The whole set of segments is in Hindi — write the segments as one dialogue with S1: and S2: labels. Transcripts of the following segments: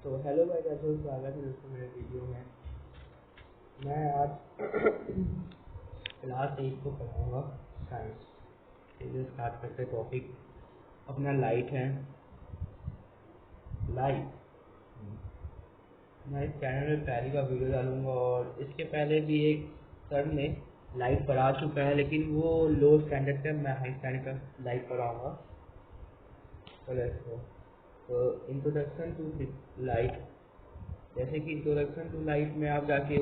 S1: तो हेलो भाई, कैसे हो? स्वागत है दोस्तों मेरे वीडियो में। मैं आज क्लास 8 को पढ़ाऊँगा साइंस। चलिए स्टार्ट करते। टॉपिक अपना लाइट है। लाइट मैं इस चैनल में पहली बार वीडियो डालूँगा और इसके पहले भी एक सर ने लाइट पढ़ा चुका है, लेकिन वो लो स्टैंडर्ड का, मैं हाई स्टैंडर्ड का लाइट पढ़ाऊँगा। तो इंट्रोडक्शन टू लाइट। जैसे कि इंट्रोडक्शन टू लाइट में आप जाके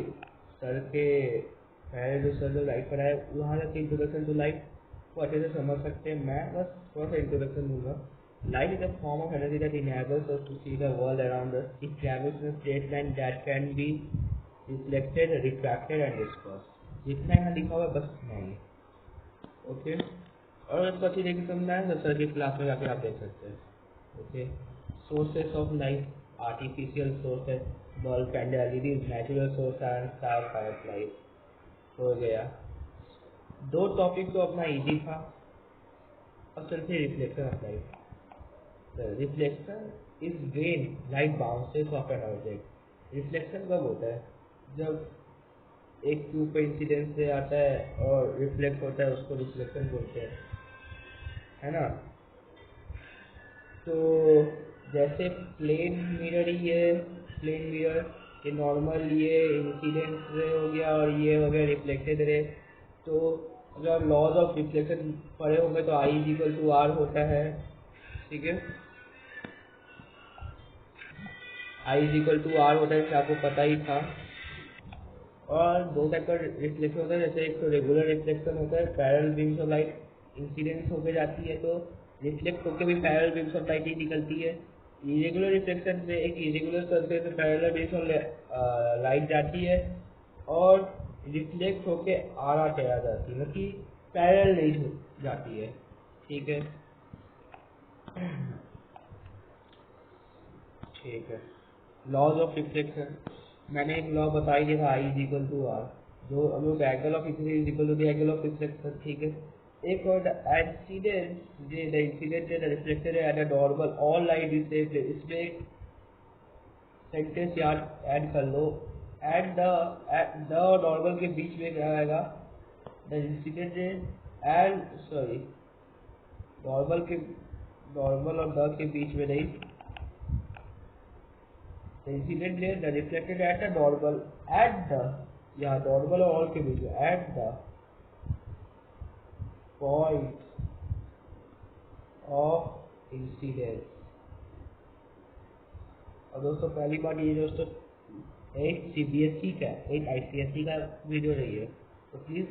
S1: सर के पहले जो सर जो लाइट पढ़ाए वहाँ जाके इंट्रोडक्शन टू लाइट को अच्छे से समझ सकते हैं। मैं बस थोड़ा सा इंट्रोडक्शन दूंगा। Light is a form of energy that enables us to see the world around us. It travels in a straight line that can be reflected, refracted and dispersed. जितना यहाँ लिखा हुआ है बस इतना ही। ओके, और इसको अच्छी तरीके से समझना है तो सर की क्लास में जाके आप देख सकते हैं। Okay, sources of light, artificial source है bulb, candle, LED, natural source and star, firefly हो गया। दो टॉपिक तो अपना इजी था। अब चलते reflection of light. Reflection is when light bounces of an object. Reflection कब होता है? जब एक ट्यूब पे इंसिडेंस से आता है और रिफ्लेक्ट होता है, उसको रिफ्लेक्शन बोलते हैं, है ना। तो जैसे प्लेन मिरर ही है, प्लेन मिरर ये नॉर्मल, ये इंसिडेंट रे हो गया और ये हो गया रिफ्लेक्टेड रे। तो अगर लॉज ऑफ रिफ्लेक्शन पढ़े होंगे तो आई इज इक्वल टू आर होता है। ठीक है, I is equal to R होता है, आपको पता ही था। और दो टाइप का रिफ्लेक्शन होता है। जैसे एक तो रेगुलर रिफ्लेक्शन होता है, parallel beams of light incidence होकर जाती है तो रिफ्लेक्ट होकर भी पैरेलल बीम्स ऑफ लाइट ही निकलती है। इरेगुलर रिफ्लेक्शन में एक इरेगुलर सरफेस पे पैरेलल बीम्स ऑफ लाइट जाती है और रिफ्लेक्ट होके आर चला जाती है, मतलब पैरेलल नहीं जाती है। ठीक है, ठीक है। लॉज ऑफ रिफ्लेक्शन मैंने एक लॉ बताई दिया था, I is equal to R, जो हम लोग angle of incidence is equal to the angle of reflection. ठीक है, एक और incident, the incident the reflected at a normal all light is same. इसमें एक सेंटेंस याद ऐड कर लो, एट द नॉर्मल के बीच में क्या आएगा? The incident and sorry, normal के, नॉर्मल और द के बीच में नहीं, the incident ray the reflected at the normal at the, या नॉर्मल और ऑल के बीच में, at the point of incidence। और दोस्तों पहली बात ये दोस्तों एक सीबीएसई का एक आईसीएसई का वीडियो रही है, तो प्लीज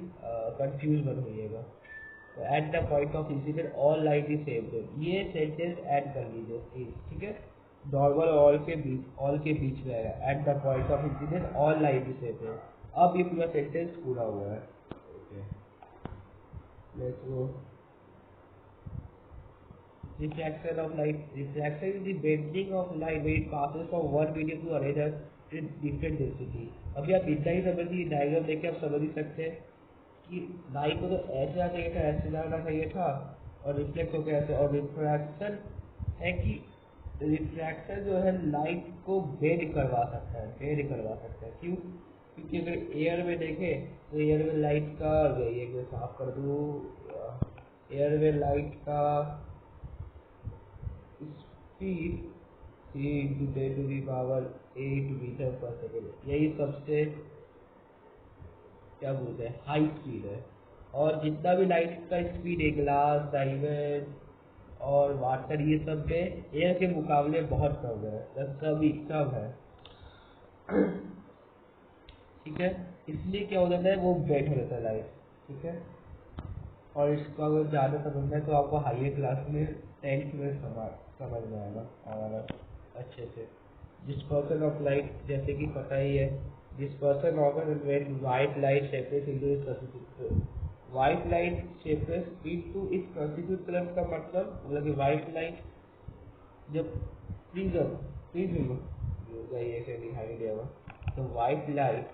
S1: कंफ्यूज मत होइएगा। तो eight the point of incident all light is same, ये सेंटेंस ऐड कर लीजिए प्लीज। ठीक है, नॉर्मल ऑल के बीच में आएगा, eight the point of incident all light is same. अब ये पूरा सेंटेंस पूरा हुआ है। Okay, let's go. Refraction of light. Refraction is the bending of light when it passes from one medium to another with different density। अभी आप इतना ही समझ लीजिए, डायग्राम देख के आप समझ ही सकते हैं कि लाइट को तो ऐसे जाना चाहिए था, ऐसे जाना चाहिए था, और रिफ्लेक्ट होकर ऐसे। और रिफ्रैक्शन है कि रिफ्रैक्शन जो है लाइट को बेंड करवा सकता है, बेंड करवा सकता है। क्यों? क्योंकि अगर एयर में देखें तो एयर में लाइट का, ये साफ कर दूँ, एयर में लाइट का स्पीड 3 × 10⁸ मीटर पर सेकेंड, यही सबसे क्या बोलते हैं हाई स्पीड है। और जितना भी लाइट का स्पीड है, ग्लास, डायमंड और वाटर, ये सब में एयर के मुकाबले बहुत कम है, सभी कम है। ठीक है, इसलिए क्या हो जाता है, वो बेट हो जाता है लाइट। ठीक है, और इसको अगर ज़्यादा समझना है तो आपको हायर क्लास में 10th में समझ में आएगा और अच्छे से। डिस्पर्सन ऑफ लाइट जैसे कि पता ही है, dispersion of white light separate into its constitute, white light separate into its constitute colour का मतलब कि वाइट लाइट जब प्रिज्म प्रिज्म ये से दिखाई दिया हुआ, तो वाइट लाइट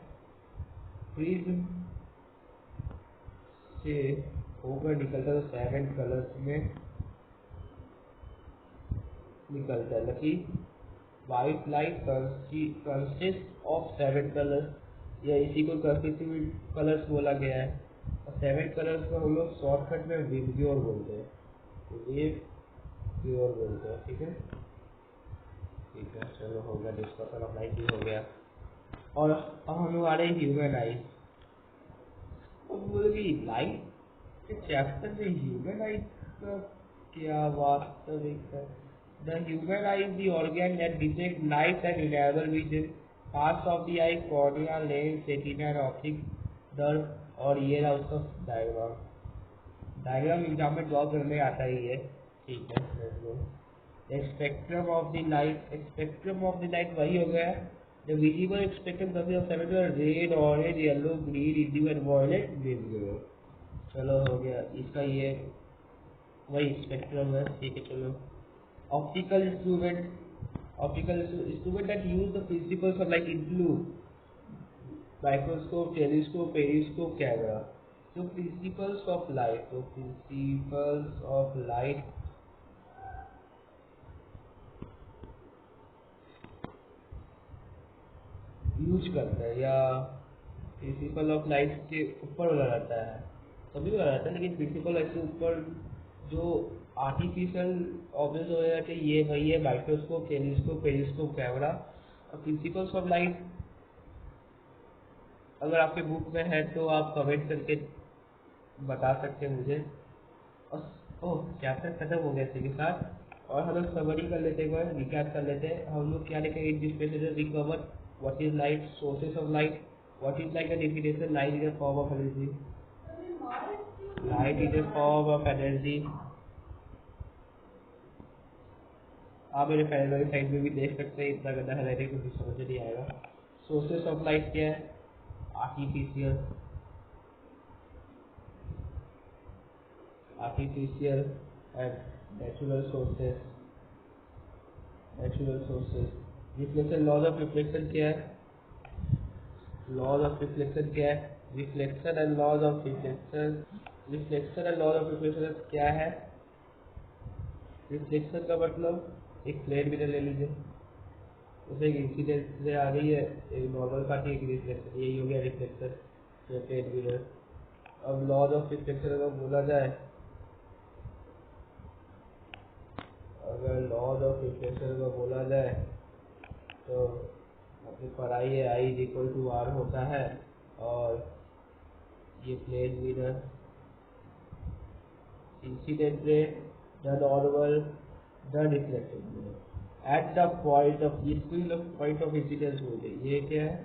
S1: प्रिज्म से होकर निकलता है तो 7 कलर्स में निकलता है। Lucky white light consist of 7 colours, या इसी को कंस्टिट्यूट कलर्स बोला गया है। और 7 कलर्स को हम लोग शॉर्टकट में विबग्योर बोलते हैं, विबग्योर बोलते हैं। ठीक है, ठीक है, चलो हो गया, डिस्कशन ऑफ लाइट भी हो गया। और अब हम लोग आ रहे हैं ह्यूमन आइज। बोलेगी लाइट के चैप्टर में ह्यूमन आइज का क्या वास्तविक है? The human eye is the organ that detects light and reliable vision. Parts of the eye, cornea, lens, retina, and optic nerve और ये रहा उसका डायग्राम। डायग्राम एग्जाम में ड्रॉ करने आता ही है। ठीक है, spectrum of the light, spectrum of the light वही हो गया। The visible spectrum consist of 7 colour, red, orange, yellow, green, indigo and violet, visible. चलो हो गया, इसका ये वही स्पेक्ट्रम है। ठीक है, चलो optical instrument that use the principles of light include microscope, telescope, periscope, camera. So principles of light, so principles of light use करता है, या प्रिंसिपल ऑफ लाइट के ऊपर वाला रहता है, सभी वाला रहता है, लेकिन प्रिंसिपल लाइट के ऊपर जो आर्टिफिशियल ऑब्जेक्ट वगैरह थे ये वही है, माइक्रोस्कोप, टेलीस्कोप, पेरिस्कोप, कैमरा। और प्रिंसिपल्स ऑफ लाइट अगर आपके बुक में है तो आप कमेंट करके बता सकते हैं मुझे। और ओह, चैप्टर खत्म हो गया इसी के साथ। और हम लोग समरी कर लेते हैं, रिकैप कर लेते हैं। हम लोग क्या लिखेंगे in this page, recover what is light, sources of light, what is light, and definition, light is a form of energy, light is a form of energy. आप मेरे पहले वाली साइड में भी देख सकते हैं, इतना गंदा है राइटिंग कुछ समझ नहीं आएगा। सोर्सेस ऑफ लाइट क्या है? Artificial, artificial and natural sources, natural sources. Reflection, laws of reflection क्या है? लॉज ऑफ रिफ्लेक्शन क्या है? Reflection and laws of reflection, reflection and laws of reflection क्या है? रिफ्लेक्शन का मतलब एक प्लेन मिरर ले लीजिए, उसे एक इंसिडेंट से आ गई है, एक नॉर्मल काटी, एक रिफ्लेक्शन, यही हो गया रिफ्लेक्शन, प्लेन मिरर। अब लॉज ऑफ रिफ्लेक्शन अगर बोला जाए, अगर लॉज ऑफ रिफ्लेक्शन अगर बोला जाए तो आपने पढ़ाई है, I is equal to R होता है, और ये plane mirror, incident ray, the normal, the reflected ray at the point of, इसको ही लोग पॉइंट ऑफ इंसिडेंस बोलते हैं। ये क्या है?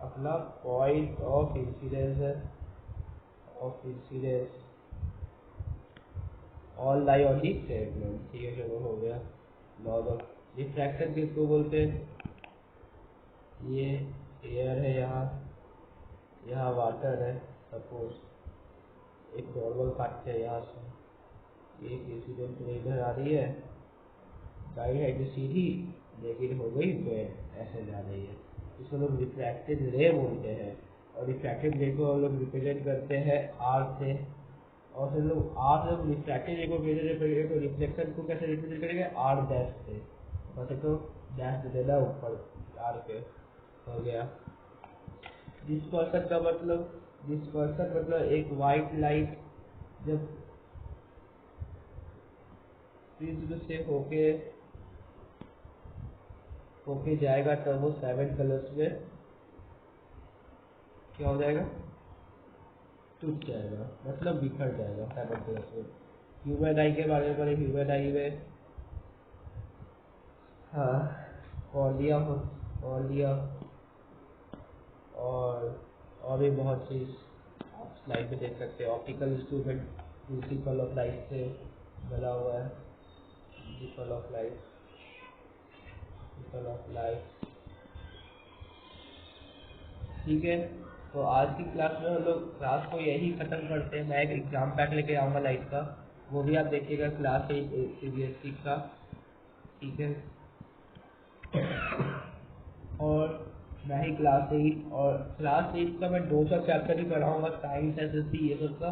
S1: अपना पॉइंट ऑफ इंसिडेंस है, of incidence all lie on the segment. ठीक है, चलो हो गया। लॉज ऑफ रिफ्रैक्शन किसको बोलते हैं? ये एयर है, यहाँ वाटर है, सपोज एक नॉर्मल काटते हैं यहाँ से, एक इंसिडेंट इधर आ रही है, गाइड है जो सीधी, लेकिन हो गई तो ऐसे जा रही है, इसको लोग रिफ्रैक्टेड रे बोलते हैं। और रिफ्रैक्टेड रे को हम लोग रिप्रेजेंट करते हैं आर से, और फिर लोग आर से रिफ्रैक्टेड रे को रिप्रेजेंट करेंगे, तो रिफ्लेक्शन को कैसे रिप्रेजेंट करेंगे? आर डैश से, वैसे तो डैश दे देना ऊपर आर पे, हो गया। डिस्पर्सन का मतलब, डिस्पर्सन मतलब एक वाइट लाइट जब प्रिज्म से होके जाएगा तब वो 7 कलर्स में क्या हो जाएगा? टूट जाएगा, मतलब बिखर जाएगा 7 कलर्स में। ह्यूमन आई के बारे में पढ़े, ह्यूमन आई में हाँ कॉर्निया और भी बहुत चीज़ आप स्लाइड में देख सकते हैं। Optical instrument principle of light से बना हुआ है, principle of light, principle of light. ठीक है, तो आज की क्लास में हम लोग क्लास को यही ख़त्म करते हैं। मैं एक एग्ज़ाम पैक लेके आऊँगा लाइट का, वो भी आप देखिएगा, क्लास 8 CBSE का। ठीक है, और मैं ही क्लास 8 का मैं 2 चैप्टर ही पढ़ाऊँगा, साइंस, SSC ये सब का।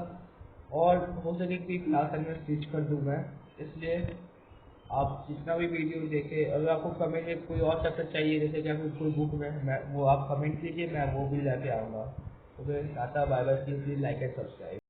S1: और हो सके कि क्लास में स्विच कर दूँ मैं, इसलिए आप जितना भी वीडियो देखे, अगर आपको कमेंट में कोई और चैप्टर चाहिए, जैसे कि आपको कोई बुक में मैं वो आप कमेंट कीजिए, मैं वो भी लेके आऊँगा। ओके, टाटा bye bye, please like and subscribe.